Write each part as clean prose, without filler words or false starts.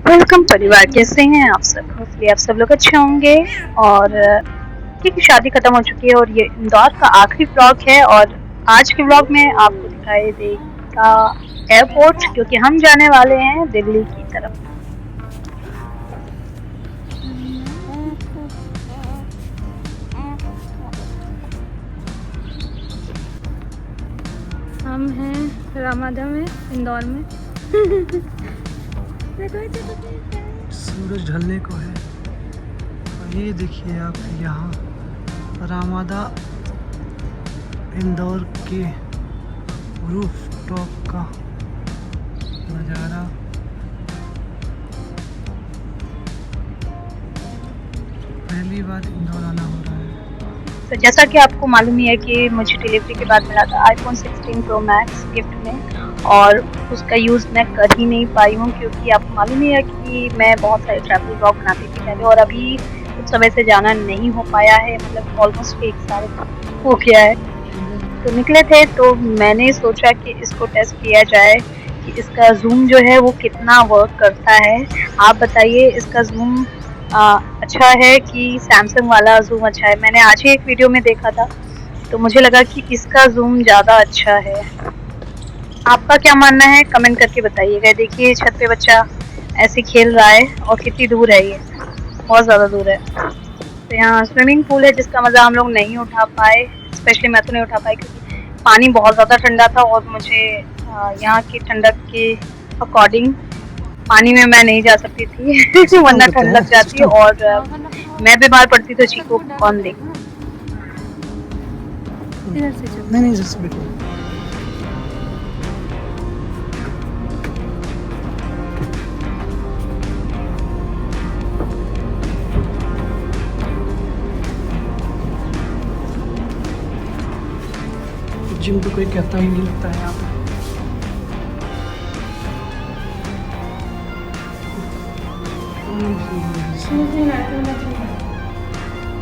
Welcome परिवार, कैसे हैं आप सब? होपफुली आप सब लोग अच्छे होंगे। और ठीक है, शादी खत्म हो चुकी है और ये इंदौर का आखिरी व्लॉग है। और आज के व्लॉग में आपको दिखाई देगा एयरपोर्ट, क्योंकि हम जाने वाले हैं दिल्ली की तरफ। हम हैं रामादा में, इंदौर में। सूरज ढलने को है और ये देखिए आप यहाँ रामादा इंदौर के रूफ टॉप का नज़ारा। पहली बार इंदौर आना हो रहा है। तो जैसा कि आपको मालूम ही है कि मुझे डिलीवरी के बाद मिला था iPhone 16 Pro Max गिफ्ट में, और उसका यूज़ मैं कर ही नहीं पाई हूँ, क्योंकि आपको मालूम ही है कि मैं बहुत सारे ट्रैवल ब्लॉग बनाती थी पहले, और अभी कुछ समय से जाना नहीं हो पाया है। मतलब ऑलमोस्ट 1 साल हो गया है। तो निकले थे, तो मैंने सोचा कि इसको टेस्ट किया जाए कि इसका जूम जो है वो कितना वर्क करता है। आप बताइए, इसका जूम अच्छा है कि सैमसंग वाला जूम अच्छा है? मैंने आज ही एक वीडियो में देखा था, तो मुझे लगा कि इसका जूम ज़्यादा अच्छा है। आपका क्या मानना है, कमेंट करके बताइएगा। देखिए छत पे बच्चा ऐसे खेल रहा है, और कितनी दूर है ये, बहुत ज़्यादा दूर है। तो यहाँ स्विमिंग पूल है जिसका मज़ा हम लोग नहीं उठा पाए, स्पेशली मैं तो नहीं उठा पाई, क्योंकि पानी बहुत ज़्यादा ठंडा था और मुझे यहाँ की ठंडक के अकॉर्डिंग पानी में मैं नहीं जा सकती थी वरना ठंड लग जाती, और मैं बीमार पड़ती तो चीकू कौन देख। नहीं नहीं जस्ट बिल्कुल। जिम तो कोई कहता ही नहीं लगता है यहाँ पे।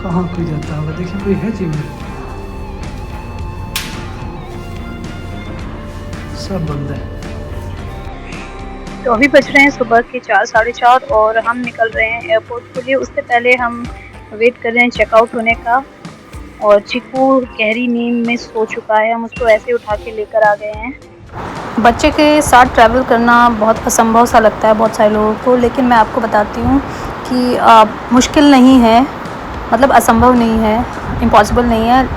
कहाँ कोई जाता होगा? देखिए कोई है जिम में? सब बंद है। तो अभी बज रहे हैं सुबह के 4 साढ़े 4, और हम निकल रहे हैं एयरपोर्ट के लिए। उससे पहले हम वेट कर रहे हैं चेकआउट होने का, और चीकू गहरी नींद में सो चुका है। हम उसको ऐसे उठा के लेकर आ गए हैं। बच्चे के साथ ट्रैवल करना बहुत असंभव सा लगता है बहुत सारे लोगों को, लेकिन मैं आपको बताती हूँ कि मुश्किल नहीं है, मतलब असंभव नहीं है, इम्पॉसिबल नहीं है,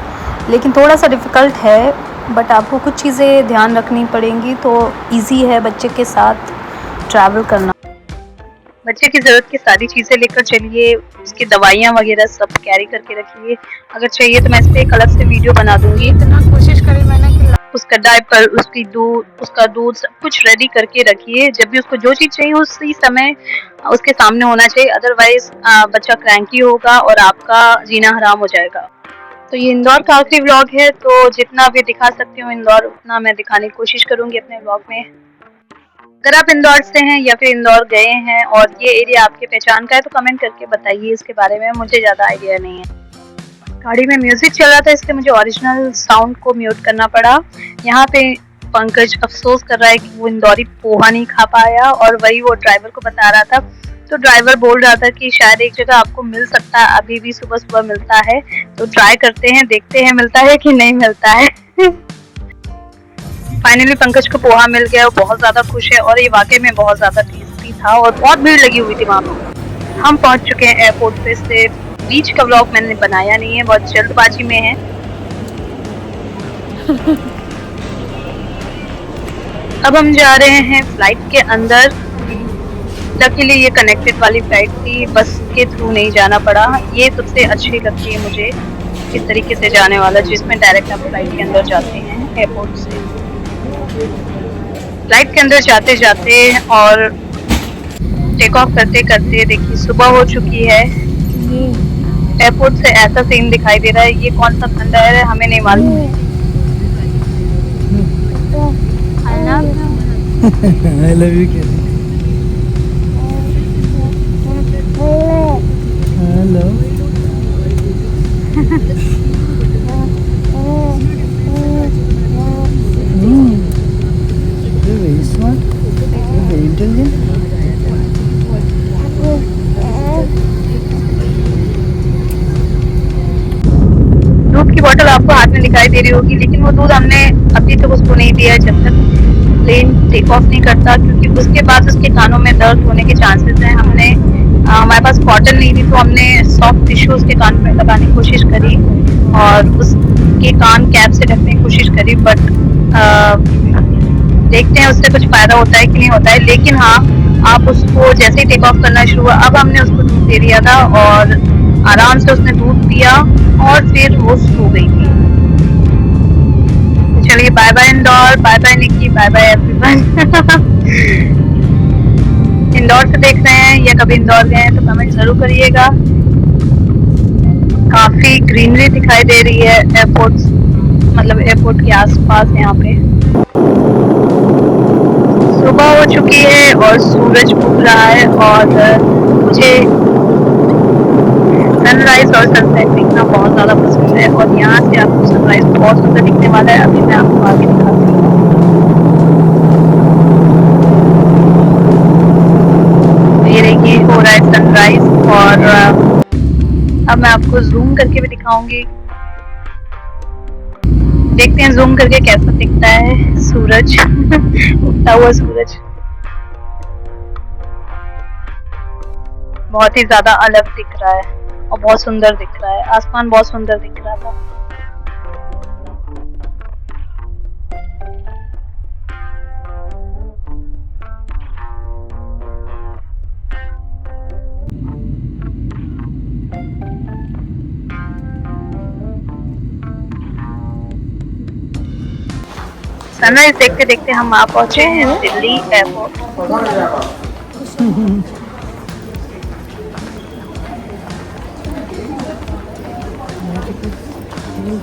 लेकिन थोड़ा सा डिफ़िकल्ट है। बट आपको कुछ चीज़ें ध्यान रखनी पड़ेंगी, तो इजी है बच्चे के साथ ट्रैवल करना। बच्चे की ज़रूरत की सारी चीज़ें लेकर चलिए, उसकी दवाइयाँ वगैरह सब कैरी करके रखिए। अगर चाहिए तो मैं इस पर एक अलग से वीडियो बना दूंगी। इतना कोशिश करी मैंने कि उसका डायपर, उसका दूध सब कुछ रेडी करके रखिए। जब भी उसको जो चीज़ चाहिए उसी समय उसके सामने होना चाहिए, अदरवाइज बच्चा क्रैंकी होगा और आपका जीना हराम हो जाएगा। तो ये इंदौर का आखिरी व्लॉग है, तो जितना भी दिखा सकती हूँ इंदौर उतना मैं दिखाने की कोशिश करूंगी अपने व्लॉग में। अगर आप इंदौर से हैं या फिर इंदौर गए हैं और ये एरिया आपके पहचान का है, तो कमेंट करके बताइए इसके बारे में, मुझे ज़्यादा आइडिया नहीं है। गाड़ी में म्यूजिक चल रहा था, इसलिए मुझे ओरिजिनल साउंड को म्यूट करना पड़ा। यहाँ पे पंकज अफसोस कर रहा है कि वो इंदौरी पोहा नहीं खा पाया, और वही वो ड्राइवर को बता रहा था। तो ड्राइवर बोल रहा था कि शायद एक जगह आपको मिल सकता है, अभी भी सुबह सुबह मिलता है, तो ट्राई करते हैं, देखते हैं मिलता है कि नहीं मिलता है। फाइनली पंकज को पोहा मिल गया, वो बहुत ज़्यादा खुश है, और ये वाकई में बहुत ज़्यादा टेस्टी था, और बहुत भीड़ लगी हुई थी वहाँ पर। हम पहुँच चुके हैं एयरपोर्ट पे। से बीच का व्लॉग मैंने बनाया नहीं है, बहुत जल्दबाजी में है। अब हम जा रहे हैं फ्लाइट के अंदर। लकीली ये कनेक्टेड वाली फ्लाइट थी, बस के थ्रू नहीं जाना पड़ा। ये सबसे अच्छी लगती है मुझे इस तरीके से जाने वाला, जिसमें डायरेक्ट आप फ्लाइट के अंदर जाते हैं एयरपोर्ट से। फ्लाइट के अंदर जाते जाते और टेक ऑफ करते करते देखिए सुबह हो चुकी है। एयरपोर्ट से ऐसा सीन दिखाई दे रहा है। ये कौन सा खंडहर है हमें नहीं मालूम। I love you Kelly. Hello. You're very smart. You're very intelligent. Bottle आपको हाथ में दिखाई दे रही होगी, लेकिन वो दूध हमने अभी तक उसको नहीं दिया जब तक प्लेन टेक ऑफ नहीं करता, क्योंकि उसके बाद उसके कानों में दर्द होने के चांसेस हैं। हमने हमारे पास कॉटन नहीं थी तो हमने सॉफ्ट टिश्यू उसके कान में लगाने की कोशिश करी और उसके कान कैप से ढकने की कोशिश करी, बट देखते हैं उससे कुछ फायदा होता है कि नहीं होता है। लेकिन हाँ, आप उसको जैसे ही टेक ऑफ करना शुरू हुआ, अब हमने उसको दूध दे दिया था और आराम से उसने दूध पिया और फिर वो सो गई थी। चलिए bye bye Indore, bye bye Nikki, bye bye everyone. Indore से देख रहे हैं या कभी इंदौर गए हैं तो कमेंट जरूर करिएगा। काफी ग्रीनरी दिखाई दे रही है एयरपोर्ट, मतलब एयरपोर्ट के आसपास यहाँ पे। सुबह हो चुकी है और सूरज उग रहा है और मुझे सनराइज और सनसेट देखना बहुत ज्यादा पसंद है और यहाँ से आपको सनराइज बहुत सुंदर दिखने वाला है। अभी मैं आपको आगे दिखाती हूँ। ये देखिए हो रहा है सनराइज और अब मैं आपको जूम करके भी दिखाऊंगी। देखते हैं जूम करके कैसा दिखता है सूरज, उगता हुआ सूरज। बहुत ही ज्यादा अलग दिख रहा है और बहुत सुंदर दिख रहा है। आसमान बहुत सुंदर दिख रहा था। सनराइज देखते देखते हम आ पहुंचे हैं दिल्ली एयरपोर्ट।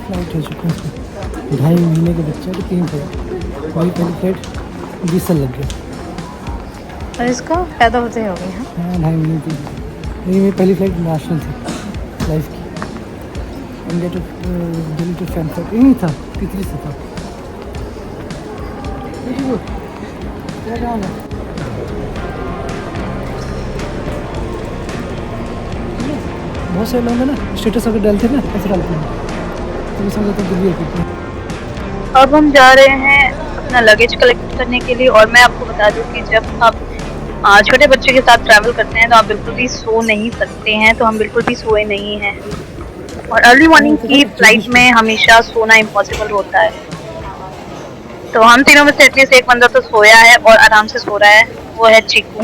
फ्लाइट हो चुका है, 2.5 महीने के बच्चे तो 3 थे, वही पहली फ्लाइट 20 साल लग गया और इसका पैदा होते हो गए। हाँ 2.5 महीने की। नहीं, मेरी पहली फ्लाइट नेशनल थी लाइफ की, India to Delhi to Frankfurt यही था, तीसरी से था। क्या काम है? बहुत से लोग हैं ना स्टेटस अगर डालते हैं ना ऐसे डालते हैं तो समझ तो दिल्ली है। अब हम जा रहे हैं अपना लगेज कलेक्ट करने के लिए और मैं आपको बता दूं कि जब आप छोटे बच्चे के साथ ट्रैवल करते हैं तो आप बिल्कुल भी सो नहीं सकते हैं, तो हम बिल्कुल भी सोए नहीं हैं और अर्ली मॉर्निंग की फ्लाइट में हमेशा सोना इम्पॉसिबल होता है। तो हम तीनों में से एटलीस्ट एक बंदा तो सोया है और आराम से सो रहा है, वो है चीकू।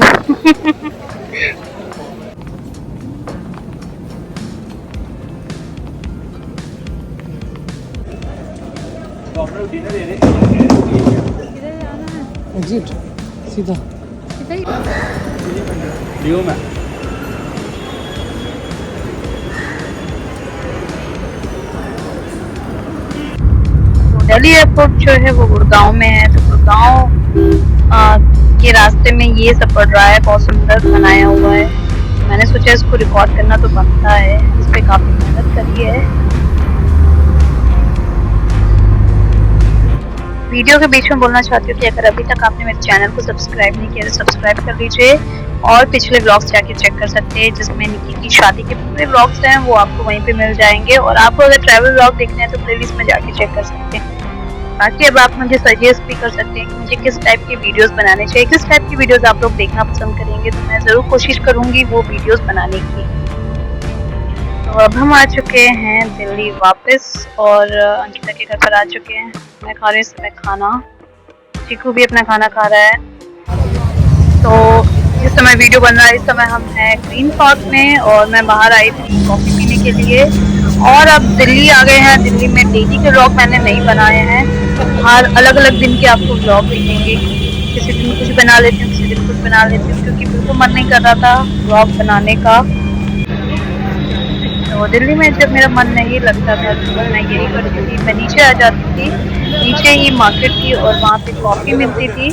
एग्जिट सीधा लियो में दिल्ली एयरपोर्ट जो है वो गुड़गांव में है, तो गुड़गांव के रास्ते में ये सब पड़ रहा है, बहुत सुंदर बनाया हुआ है। मैंने सोचा इसको रिकॉर्ड करना तो बनता है, इस पे काफी मेहनत करी है। वीडियो के बीच में बोलना चाहती हूँ कि अगर अभी तक आपने मेरे चैनल को सब्सक्राइब नहीं किया तो सब्सक्राइब कर लीजिए और पिछले व्लॉग्स जाके चेक कर सकते हैं, जिसमें निक्की की शादी के पूरे व्लॉग्स हैं वो आपको वहीं पे मिल जाएंगे। और आपको अगर ट्रैवल व्लॉग देखने हैं तो प्लेलिस्ट में जाके चेक कर सकते हैं। बाकी अब आप मुझे सजेस्ट भी कर सकते हैं कि मुझे किस टाइप की वीडियोस बनाने चाहिए, किस टाइप की वीडियोस आप लोग देखना पसंद करेंगे, तो मैं ज़रूर कोशिश करूँगी वो वीडियोस बनाने की। तो अब हम आ चुके हैं दिल्ली वापस और अंकिता के घर पर आ चुके हैं। मैं खा रही हूँ इस समय खाना, चीकू भी अपना खाना खा रहा है। तो जिस समय वीडियो बन रहा है इस समय हम हैं ग्रीन पार्क में और मैं बाहर आई थी कॉफ़ी पीने के लिए और अब दिल्ली आ गए हैं। दिल्ली में डेली के व्लॉग मैंने नहीं बनाए हैं, हर अलग अलग दिन के आपको व्लॉग दिखेंगे। किसी दिन कुछ बना लेती हूँ, किसी दिन कुछ बना लेती हूँ, क्योंकि बिल्कुल मन नहीं कर रहा था व्लॉग बनाने का। तो दिल्ली में जब मेरा मन नहीं लगता था तो मैं यही करती थी, मैं नीचे आ जाती थी। नीचे ही मार्केट थी और वहाँ पे कॉफ़ी मिलती थी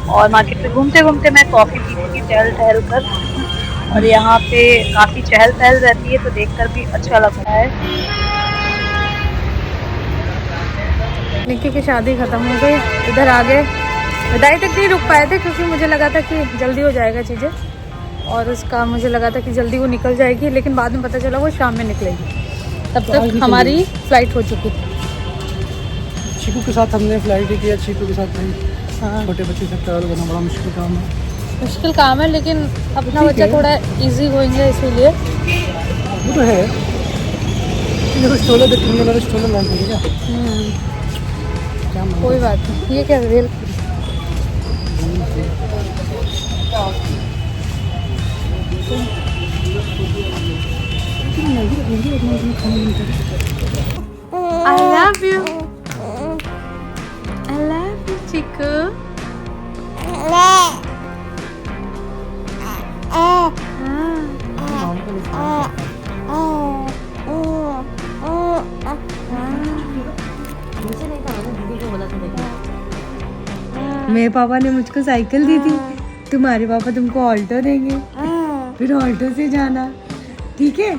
और मार्केट में घूमते घूमते मैं कॉफ़ी पीती थी टहल टहल कर। और यहाँ पे काफ़ी चहल पहल रहती है तो देखकर भी अच्छा लगता है। निक्की की शादी ख़त्म हो गई, इधर आ गए। विदाई तक नहीं रुक पाए थे क्योंकि मुझे लगा था कि जल्दी हो जाएगा चीज़ें और उसका मुझे लगा था कि जल्दी वो निकल जाएगी, लेकिन बाद में पता चला वो शाम में निकलेगी। तब तक हमारी फ़्लाइट हो चुकी थी। चीकू के साथ हमने फ्लाइट ही किया, चीकू के साथ नहीं। हाँ छोटे बच्चे से ट्रैवल करना बड़ा मुश्किल काम है। मुश्किल काम है, लेकिन अपना ठीक बच्चा है। थोड़ा इजी होंगे इसीलिए। वो तो है। देखो स्टोलर देखेंगे, मेरा स्टोलर लॉन्च हो गया। क्या मालूम। कोई बात नहीं। ये क्या rail I love you. I love you, Chiku. मेरे पापा ने मुझको साइकिल दी थी, तुम्हारे पापा तुमको ऑल्टो देंगे, फिर ऑल्टो से जाना, ठीक है?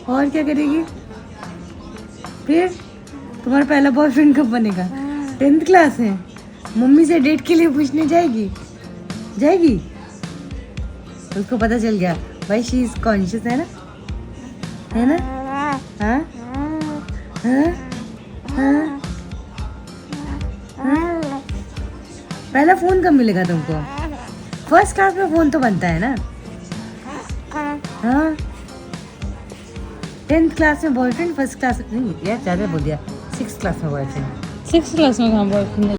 और क्या करेगी? फिर तुम्हारा पहला बॉयफ्रेंड कब बनेगा? 10th क्लास में मम्मी से डेट के लिए पूछने जाएगी? जाएगी? उसको पता चल गया भाई, शी इज कॉन्शियस, है ना? है ना? हाँ हाँ हाँ। पहला फोन कब मिलेगा तुमको? फर्स्ट क्लास में फोन तो बनता है ना? हाँ। 10th क्लास में बॉयफ्रेंड, फर्स्ट क्लास नहीं यार, ज़्यादा बोल दिया, 6th क्लास में बॉयफ्रेंड। 6th क्लास में कहाँ बॉयफ्रेंड?